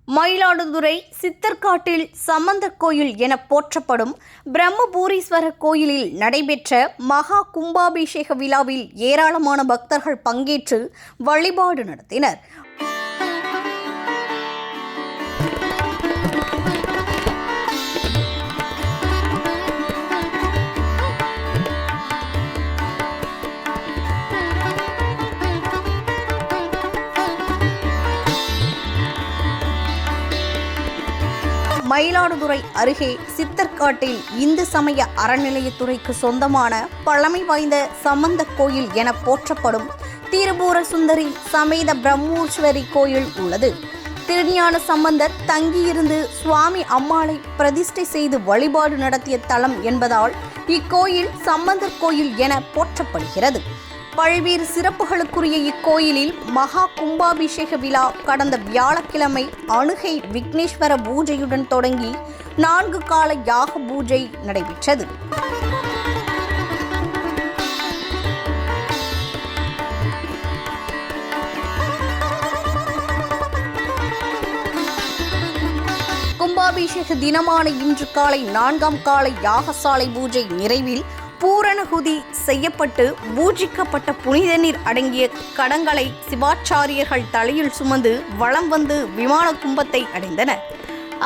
மயிலாடுதுறை சித்தர்காட்டில் சம்பந்தர் கோயில் என போற்றப்படும் பிரம்மபூரீஸ்வரர் கோயிலில் நடைபெற்ற மகா கும்பாபிஷேக விழாவில் ஏராளமான பக்தர்கள் பங்கேற்று வழிபாடு நடத்தினர். மயிலாடுதுறை அருகே சித்தர்காட்டில் இந்து சமய அறநிலையத்துறைக்கு சொந்தமான பழமை வாய்ந்த சம்பந்தர் கோயில் என போற்றப்படும் திருபுர சுந்தரி சமேத பிரம்மோற்சவரி கோயில் உள்ளது. திருஞான சம்பந்தர் தங்கியிருந்து சுவாமி அம்மாளை பிரதிஷ்டை செய்து வழிபாடு நடத்திய தலம் என்பதால் இக்கோயில் சம்பந்தர் கோயில் என போற்றப்படுகிறது. பல்வேறு சிறப்புகளுக்குரிய இக்கோயிலில் மகா கும்பாபிஷேக விழா கடந்த வியாழக்கிழமை அணுகை விக்னேஸ்வர பூஜையுடன் தொடங்கி 4 கால யாக பூஜை நடைபெற்றது. கும்பாபிஷேக தினமான இன்று காலை 4ஆம் கால யாகசாலை பூஜை நிறைவில் பூரணகுதி செய்யப்பட்டு பூஜிக்கப்பட்ட புனித நீர் அடங்கிய கடங்களை சிவாச்சாரியர்கள் தலையில் சுமந்து வலம் வந்து விமான கும்பத்தை அடைந்தனர்.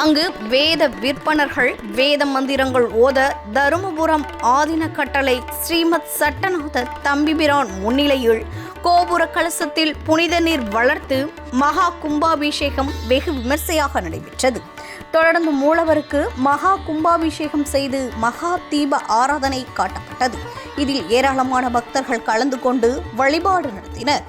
அங்கு வேத விற்பனர்கள் வேத மந்திரங்கள் ஓத தருமபுரம் ஆதின கட்டளை ஸ்ரீமத் சட்டநாத தம்பிபிரான் முன்னிலையில் கோபுர கலசத்தில் புனித நீர் வளர்த்து மகா கும்பாபிஷேகம் வெகு விமர்சையாக நடைபெற்றது. தொடர்ந்து மூலவருக்கு மகா கும்பாபிஷேகம் செய்து மகா தீப ஆராதனை காட்டப்பட்டது. இதில் ஏராளமான பக்தர்கள் கலந்து கொண்டு வழிபாடு நடத்தினர்.